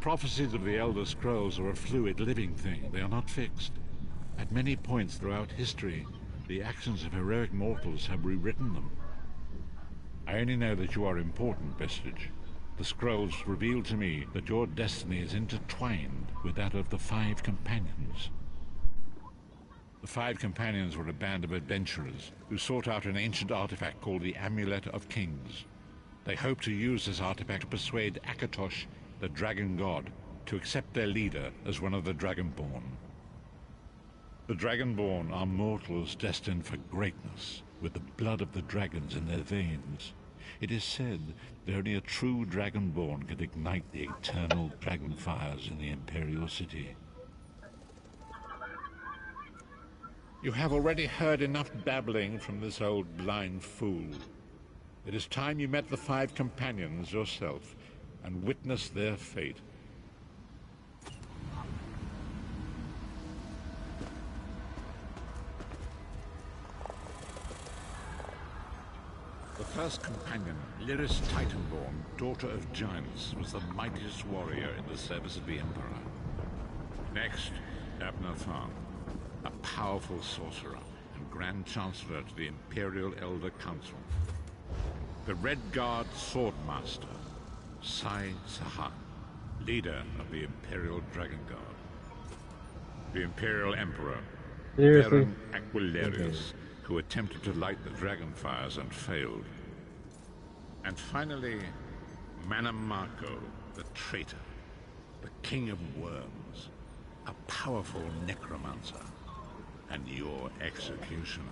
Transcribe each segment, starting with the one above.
prophecies of the Elder Scrolls are a fluid, living thing. They are not fixed. At many points throughout history, the actions of heroic mortals have rewritten them. I only know that you are important, Vestige. The scrolls reveal to me that your destiny is intertwined with that of the Five Companions. The Five Companions were a band of adventurers who sought out an ancient artifact called the Amulet of Kings. They hoped to use this artifact to persuade Akatosh, the dragon god, to accept their leader as one of the Dragonborn. The Dragonborn are mortals destined for greatness, with the blood of the dragons in their veins. It is said that only a true Dragonborn can ignite the eternal dragon fires in the Imperial City. You have already heard enough babbling from this old blind fool. It is time you met the Five Companions yourself and witnessed their fate. The first companion, Lyris Titanborn, daughter of giants, was the mightiest warrior in the service of the Emperor. Next, Abner Tharn, a powerful sorcerer and Grand Chancellor to the Imperial Elder Council. The Red Guard Swordmaster, Sai Sahan, leader of the Imperial Dragon Guard. The Imperial Emperor, Baron Aquilarius, who attempted to light the dragon fires and failed. And finally, Mannimarco, the traitor, the King of Worms, a powerful necromancer, and your executioner.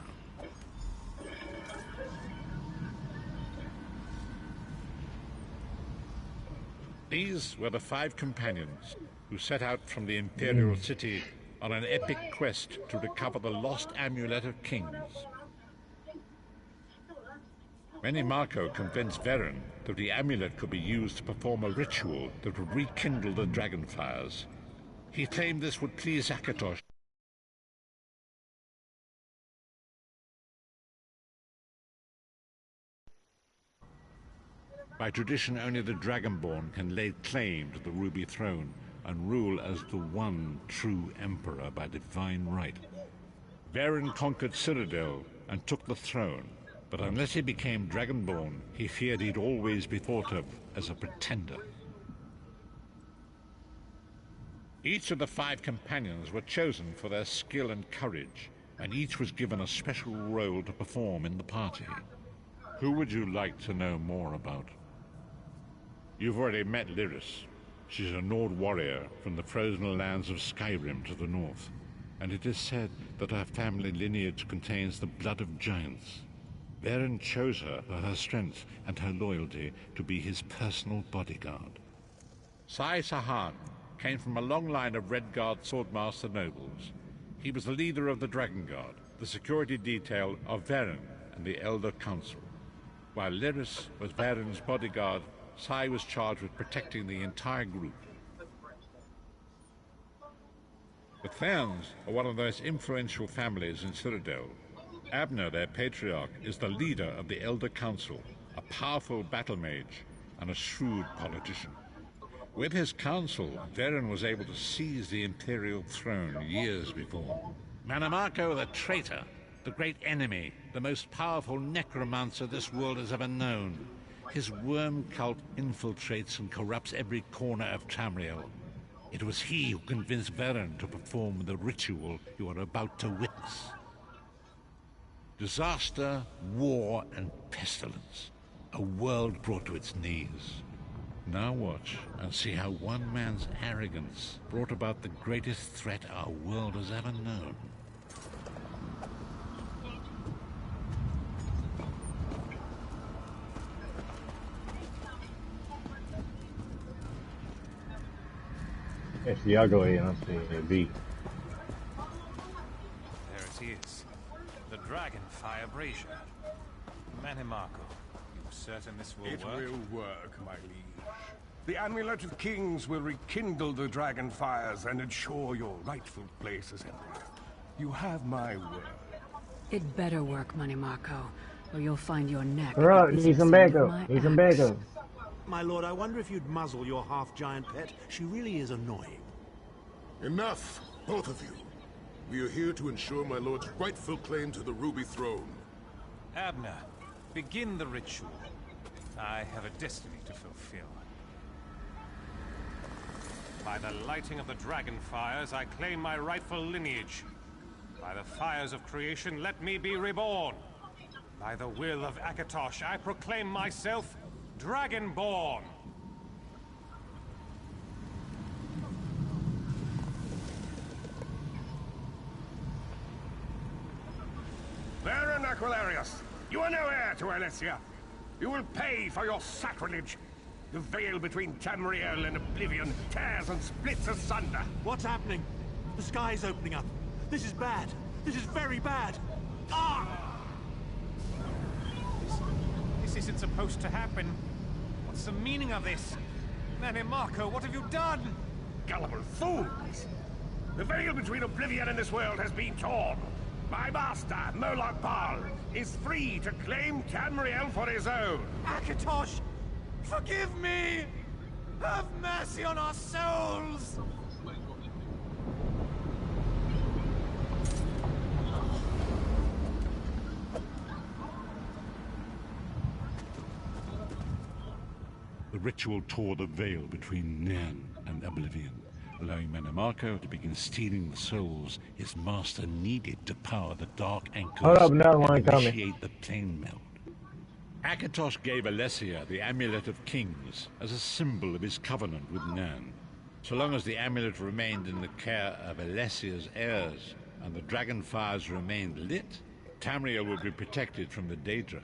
These were the Five Companions who set out from the Imperial City on an epic quest to recover the lost Amulet of Kings. Mannimarco convinced Veren that the amulet could be used to perform a ritual that would rekindle the dragon fires. He claimed this would please Akatosh. By tradition, only the Dragonborn can lay claim to the Ruby Throne and rule as the one true Emperor by divine right. Veren conquered Cyrodiil and took the throne, but unless he became Dragonborn, he feared he'd always be thought of as a pretender. Each of the Five Companions were chosen for their skill and courage, and each was given a special role to perform in the party. Who would you like to know more about? You've already met Lyris. She's a Nord warrior from the frozen lands of Skyrim to the north, and it is said that her family lineage contains the blood of giants. Veren chose her for her strength and her loyalty to be his personal bodyguard. Sai Sahan came from a long line of Red Guard Swordmaster nobles. He was the leader of the Dragon Guard, the security detail of Veren and the Elder Council. While Lyris was Veren's bodyguard, Sai was charged with protecting the entire group. The Therns are one of the most influential families in Cyrodiil. Abner, their patriarch, is the leader of the Elder Council, a powerful battle mage and a shrewd politician. With his council, Veren was able to seize the Imperial throne years before. Mannimarco the traitor, the great enemy, the most powerful necromancer this world has ever known. His worm cult infiltrates and corrupts every corner of Tamriel. It was he who convinced Veren to perform the ritual you are about to witness. Disaster, war, and pestilence. A world brought to its knees. Now watch and see how one man's arrogance brought about the greatest threat our world has ever known. It's the ugly, and that's the V. There it is. The Dragonfire Brazier. Mannimarco, you certain this will work? It will work, my liege. The Amulet of Kings will rekindle the dragon fires and ensure your rightful place as Emperor. You have my word. It better work, Mannimarco, or you'll find your neck. Bro, need some bacon. Need some bacon. My lord, I wonder if you'd muzzle your half-giant pet. She really is annoying. Enough, both of you. We are here to ensure my lord's rightful claim to the Ruby Throne. Abner, begin the ritual. I have a destiny to fulfill. By the lighting of the dragon fires, I claim my rightful lineage. By the fires of creation, let me be reborn. By the will of Akatosh, I proclaim myself Dragonborn. Baron Aquilarius, you are no heir to Alessia. You will pay for your sacrilege. The veil between Tamriel and Oblivion tears and splits asunder. What's happening? The sky's opening up. This is bad. This is very bad. Ah! This isn't supposed to happen. What's the meaning of this? Manimarco, what have you done? Gullible fools! The veil between Oblivion and this world has been torn. My master, Molag Bal, is free to claim Tamriel for his own. Akatosh, forgive me! Have mercy on our souls! The ritual tore the veil between Nan and Oblivion, allowing Manimarco to begin stealing the souls his master needed to power the Dark Anchors Hold up, another one and coming. initiate the plane melt. Akatosh gave Alessia the Amulet of Kings as a symbol of his covenant with Nan. So long as the amulet remained in the care of Alessia's heirs and the dragon fires remained lit, Tamriel would be protected from the Daedra.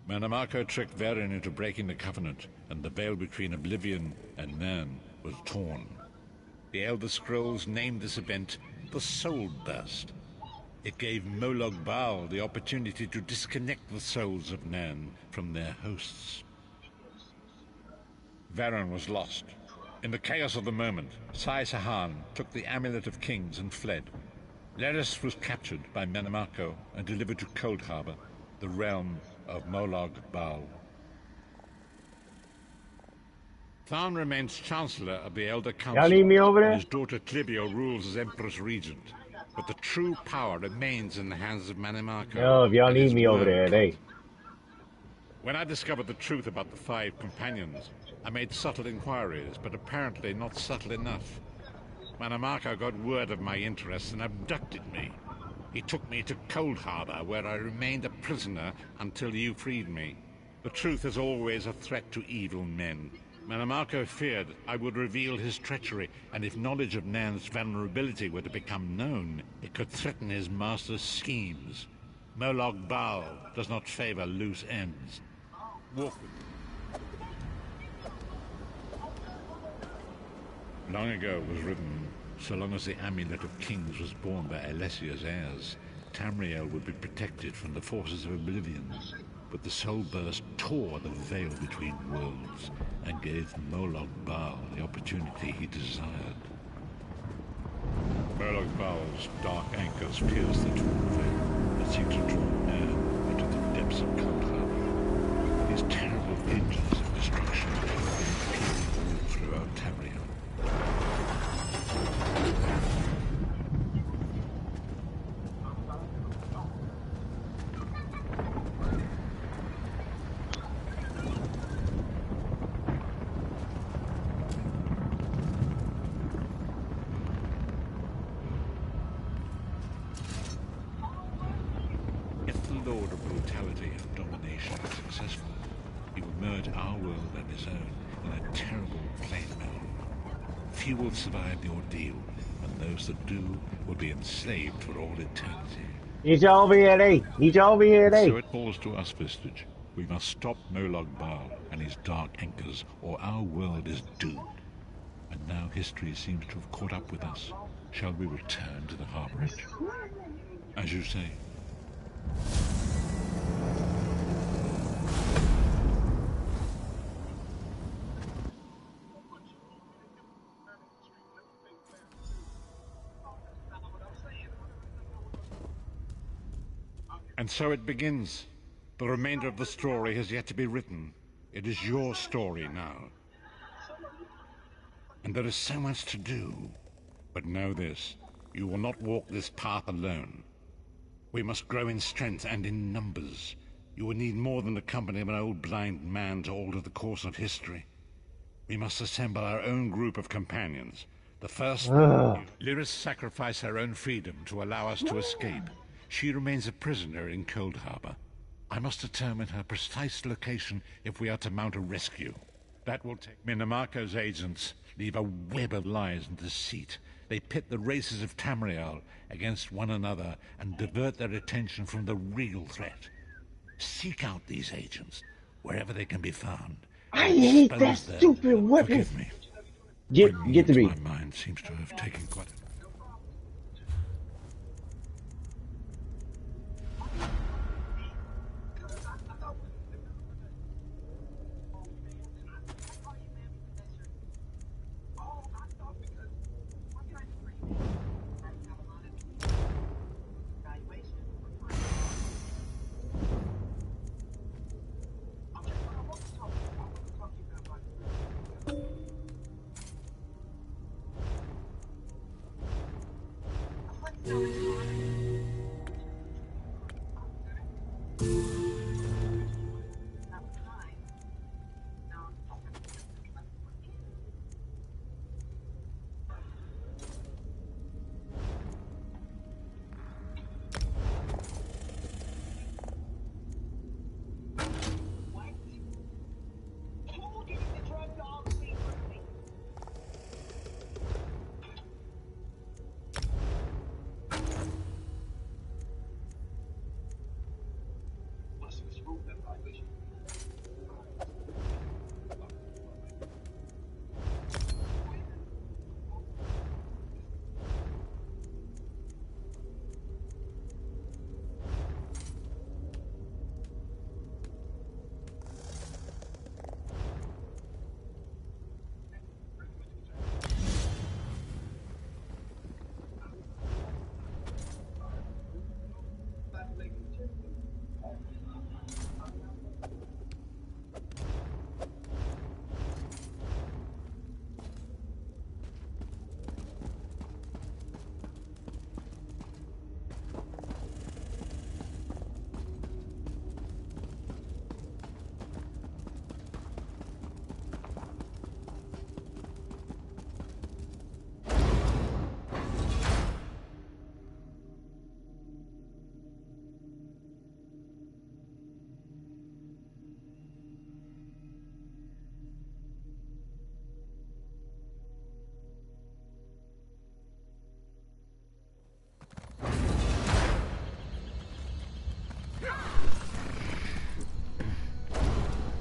Manimarco tricked Varen into breaking the covenant, and the veil between Oblivion and Nan was torn. The Elder Scrolls named this event the Soul Burst. It gave Molag Bal the opportunity to disconnect the souls of Nan from their hosts. Varen was lost. In the chaos of the moment, Sai Sahan took the Amulet of Kings and fled. Leris was captured by Manimarco and delivered to Cold Harbor, the realm of Molag Bal. Tharn remains Chancellor of the Elder Council. Y'all need me over there? And his daughter Clibio rules as Empress Regent. But the true power remains in the hands of Manimarco. Yo, if y'all and need his me over there, word. they. When I discovered the truth about the 5 companions, I made subtle inquiries, but apparently not subtle enough. Manimarco got word of my interests and abducted me. He took me to Cold Harbor, where I remained a prisoner until you freed me. The truth is always a threat to evil men. Manimarco feared I would reveal his treachery, and if knowledge of Nan's vulnerability were to become known, it could threaten his master's schemes. Molag Bal does not favor loose ends. Walk with me. Long ago was written, so long as the Amulet of Kings was borne by Alessia's heirs, Tamriel would be protected from the forces of Oblivion. But the Soul Burst tore the veil between worlds and gave Molag Bal the opportunity he desired. Molag Bal's dark anchors pierced the torn veil that seemed to draw Nan into the depths of Cold Harbor. These terrible engines of destruction have been peeling all throughout Tamriel. If the Lord of Brutality and Domination is successful, he will merge our world and his own in a terrible plane melt. Few will survive the ordeal, and those that do will be enslaved for all eternity. He's over here, they. He's over here, So they. it falls to us, Vistage. We must stop Molag Bal and his dark anchors, or our world is doomed. And now history seems to have caught up with us. Shall we return to the harborage? As you say. And so it begins. The remainder of the story has yet to be written. It is your story now. And there is so much to do. But know this, you will not walk this path alone. We must grow in strength and in numbers. You will need more than the company of an old blind man to alter the course of history. We must assemble our own group of companions. The first... Lyris sacrificed her own freedom to allow us to escape. She remains a prisoner in Cold Harbor. I must determine her precise location if we are to mount a rescue. That will take... Minamako's agents leave a web of lies and deceit. They pit the races of Tamriel against one another and divert their attention from the real threat. Seek out these agents, wherever they can be found. I hate that stupid weapon. Forgive me. Get the beat. My mind seems to have taken quite a...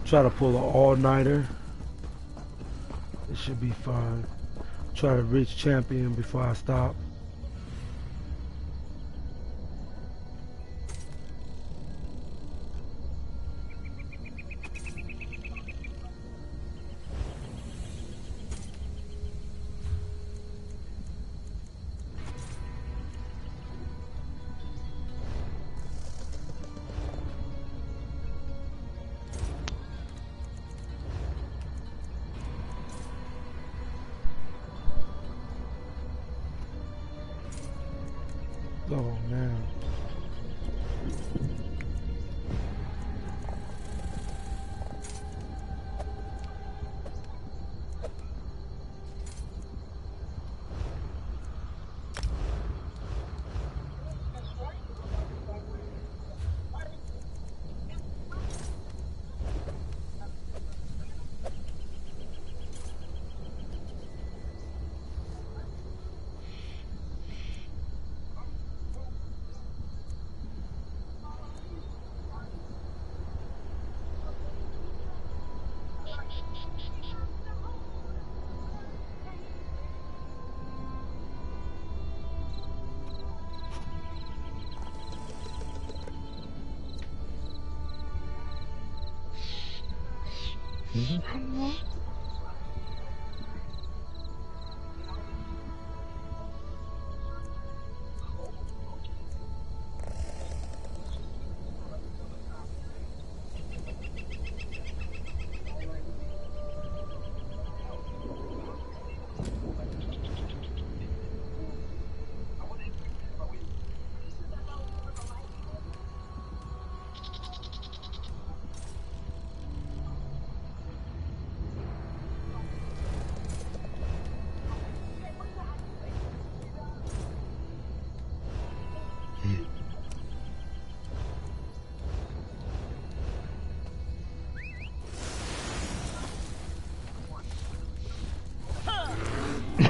Try to pull an all-nighter. It should be fine. Try to reach champion before I stop. Oh man.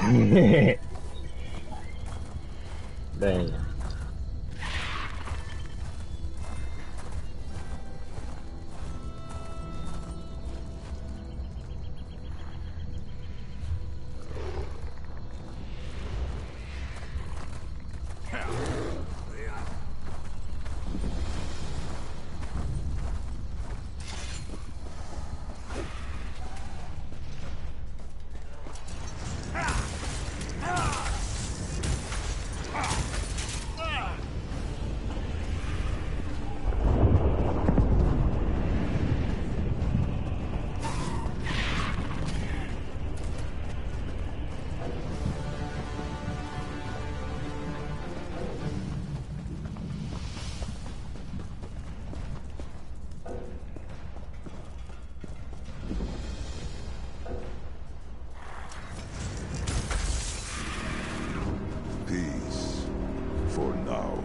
Dang. Peace. For now.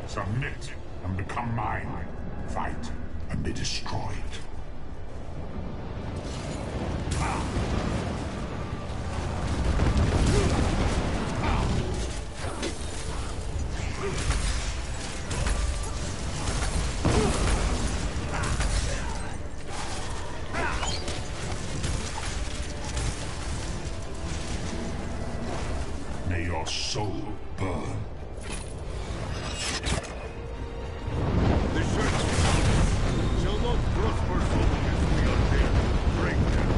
Submit and become mine. Fight and be destroyed. May your soul burn. The search shall not prosper so long as we are there to break them.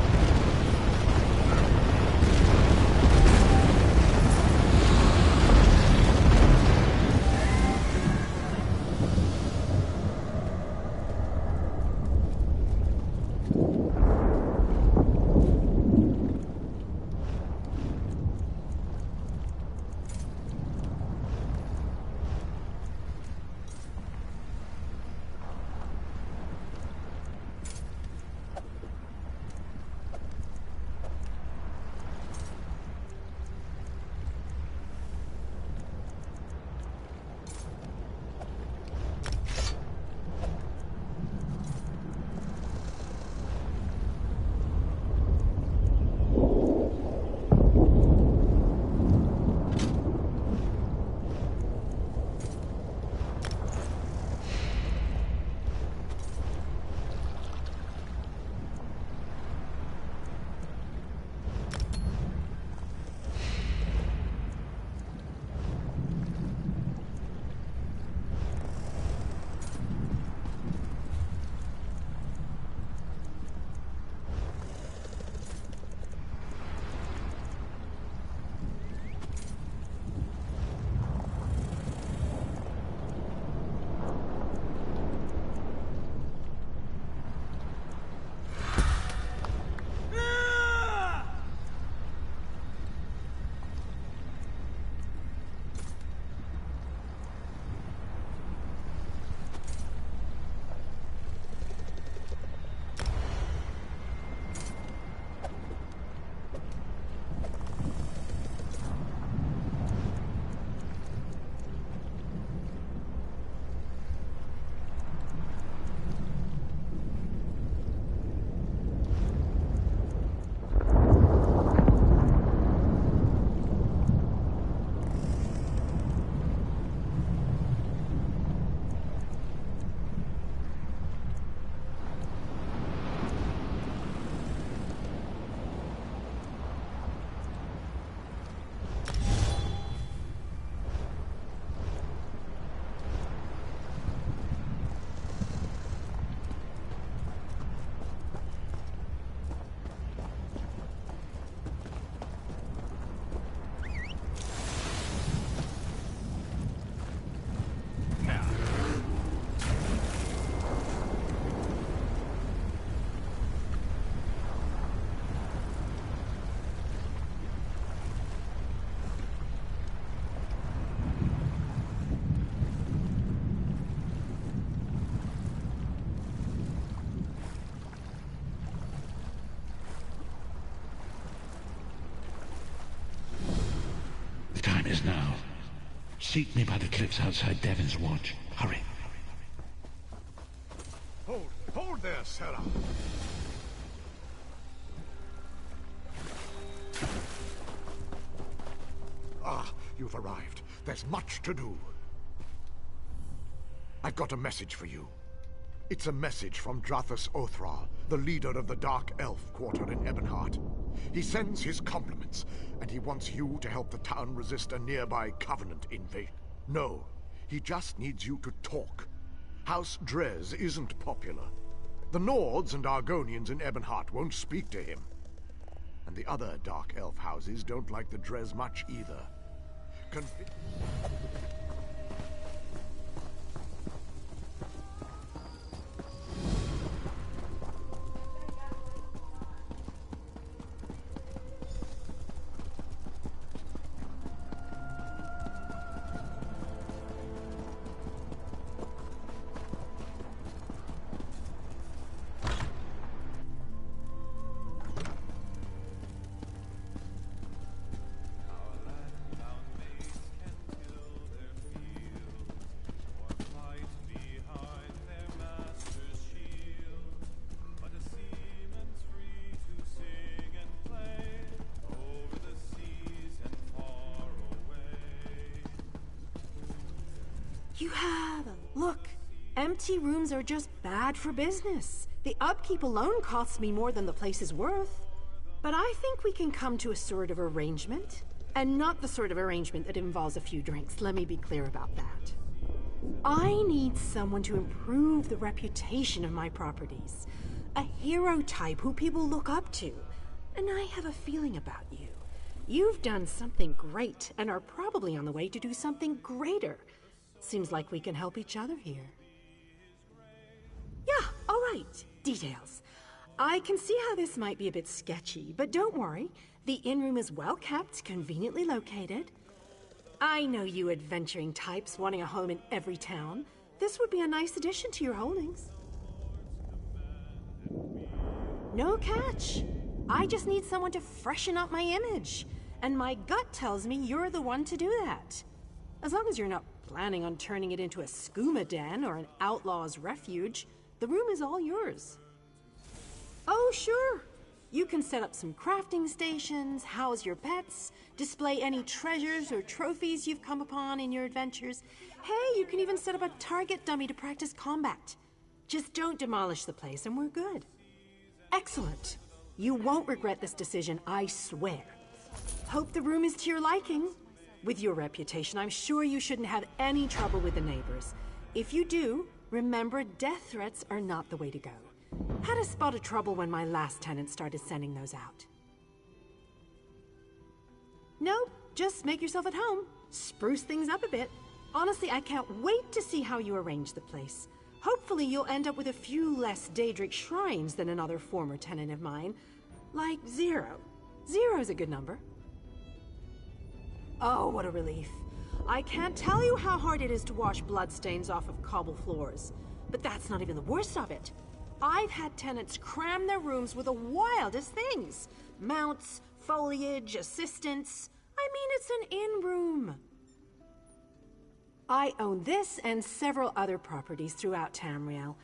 Seat me by the cliffs outside Devon's Watch. Hurry. Hold there, Sarah. Ah, you've arrived. There's much to do. I've got a message for you. It's a message from Drathus Othral, the leader of the Dark Elf quarter in Ebonheart. He sends his compliments, and he wants you to help the town resist a nearby Covenant invasion. No, he just needs you to talk. House Drez isn't popular. The Nords and Argonians in Ebonheart won't speak to him. And the other Dark Elf houses don't like the Drez much either. You have a look. Empty rooms are just bad for business. The upkeep alone costs me more than the place is worth. But I think we can come to a sort of arrangement. And not the sort of arrangement that involves a few drinks. Let me be clear about that. I need someone to improve the reputation of my properties. A hero type who people look up to. And I have a feeling about you. You've done something great and are probably on the way to do something greater. Seems like we can help each other here. Yeah, all right. Details. I can see how this might be a bit sketchy, but don't worry. The inn room is well kept, conveniently located. I know you adventuring types wanting a home in every town. This would be a nice addition to your holdings. No catch. I just need someone to freshen up my image. And my gut tells me you're the one to do that. As long as you're not planning on turning it into a skooma den or an outlaw's refuge, the room is all yours. Oh, sure. You can set up some crafting stations, house your pets, display any treasures or trophies you've come upon in your adventures. Hey, you can even set up a target dummy to practice combat. Just don't demolish the place and we're good. Excellent. You won't regret this decision, I swear. Hope the room is to your liking. With your reputation, I'm sure you shouldn't have any trouble with the neighbors. If you do, remember death threats are not the way to go. Had a spot of trouble when my last tenant started sending those out. Nope, just make yourself at home. Spruce things up a bit. Honestly, I can't wait to see how you arrange the place. Hopefully you'll end up with a few less Daedric shrines than another former tenant of mine. Like 0. 0's a good number. Oh, what a relief. I can't tell you how hard it is to wash bloodstains off of cobble floors. But that's not even the worst of it. I've had tenants cram their rooms with the wildest things. Mounts, foliage, assistants. I mean, it's an inn room. I own this and several other properties throughout Tamriel.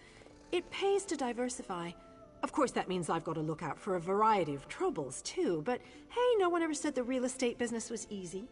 It pays to diversify. Of course, that means I've got to look out for a variety of troubles, too. But hey, no one ever said the real estate business was easy.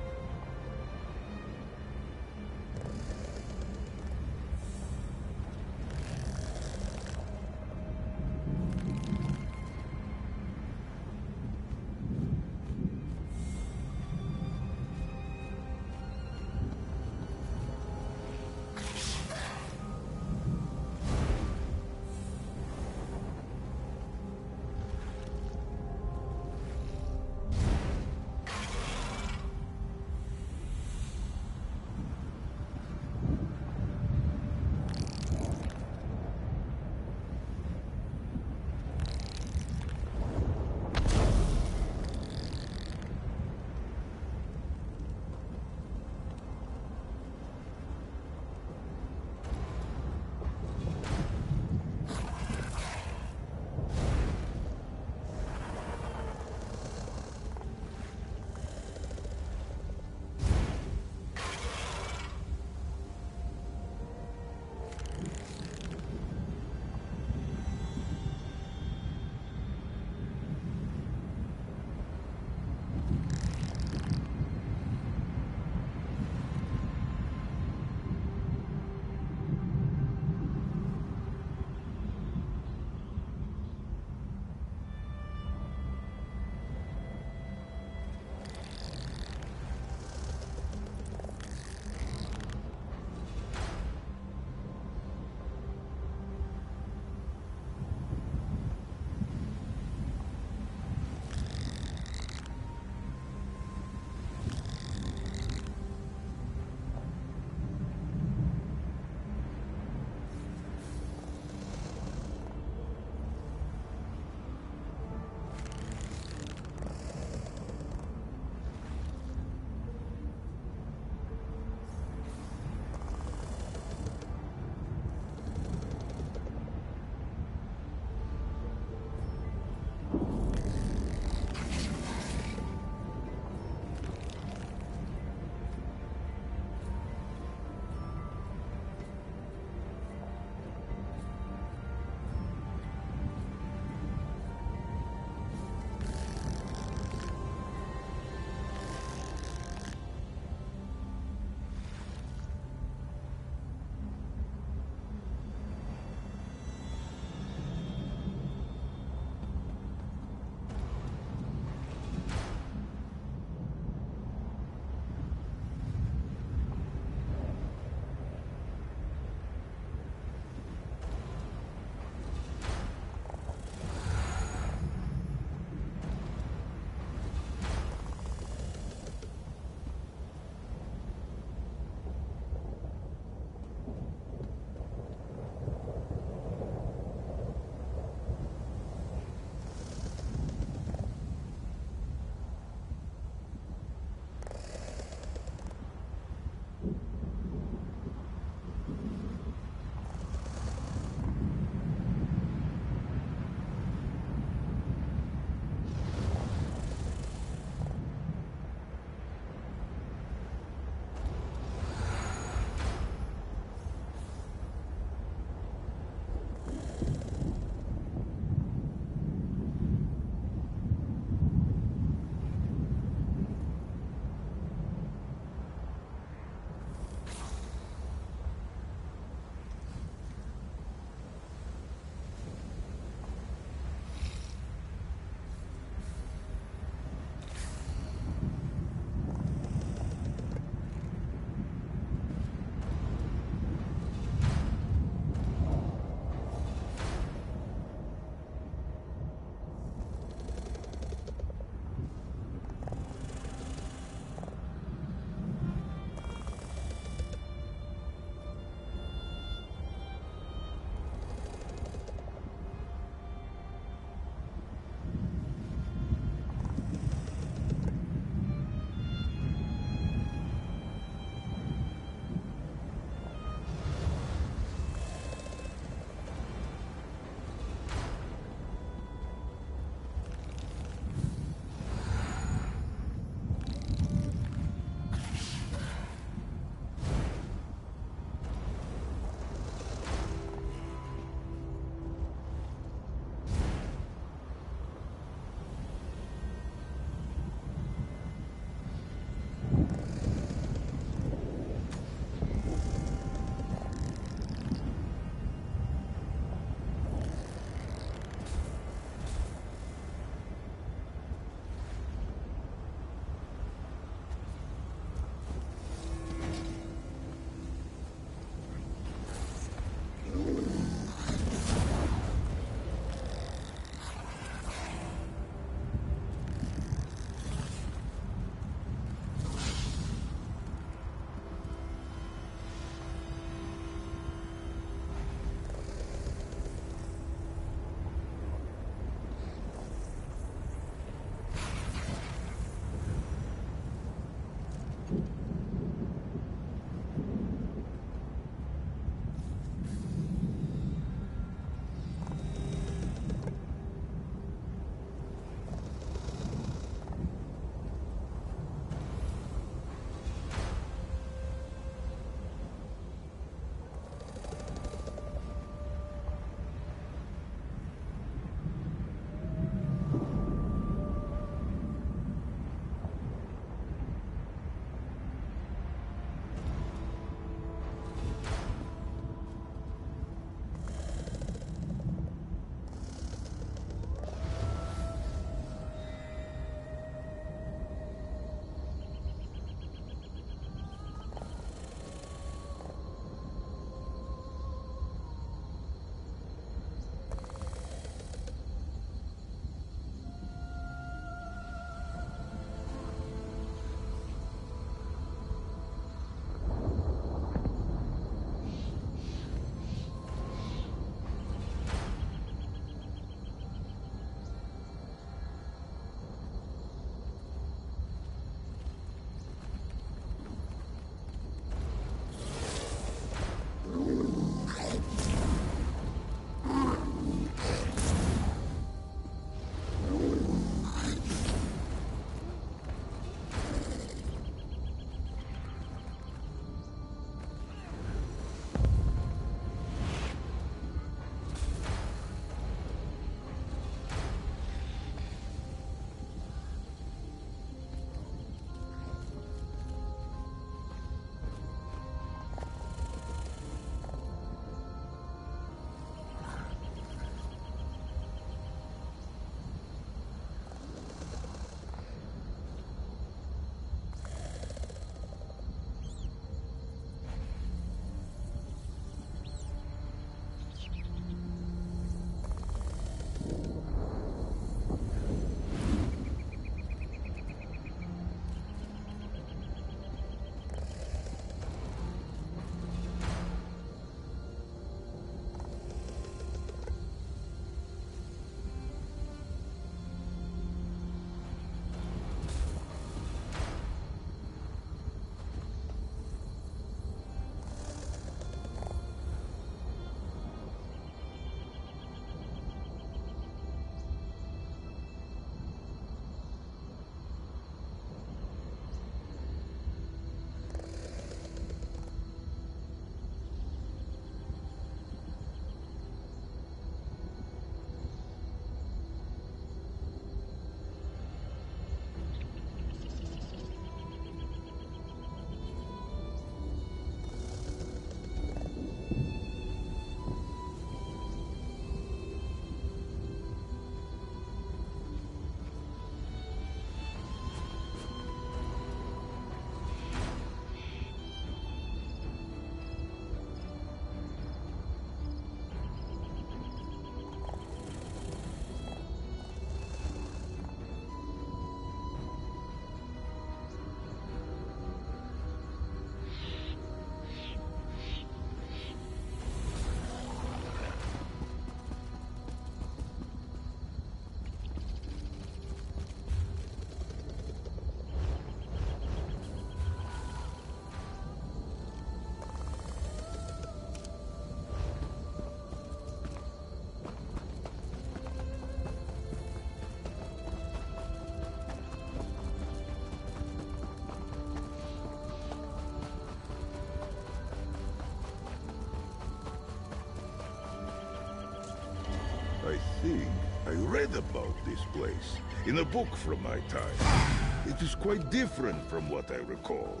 I think I read about this place in a book from my time. It is quite different from what I recall.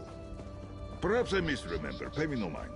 Perhaps I misremember. Pay me no mind.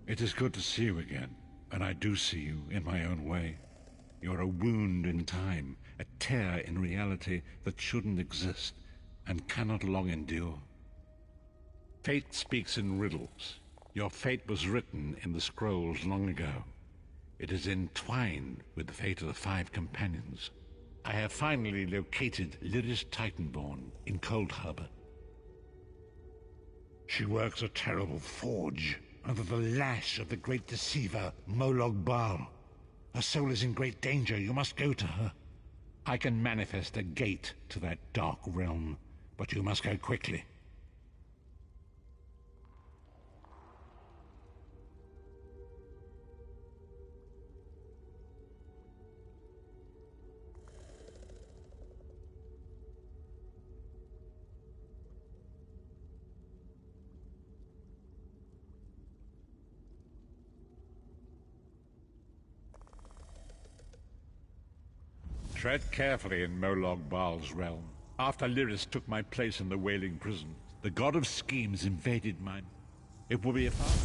It is good to see you again, and I do see you in my own way. You're a wound in time, a tear in reality that shouldn't exist and cannot long endure. Fate speaks in riddles. Your fate was written in the scrolls long ago. It is entwined with the fate of the 5 companions. I have finally located Lyris Titanborn in Coldharbour. She works a terrible forge under the lash of the great deceiver, Molag Bal. Her soul is in great danger. You must go to her. I can manifest a gate to that dark realm, but you must go quickly. Tread carefully in Molag Bal's realm. After Lyris took my place in the Wailing Prison, the god of schemes invaded mine. It will be a fast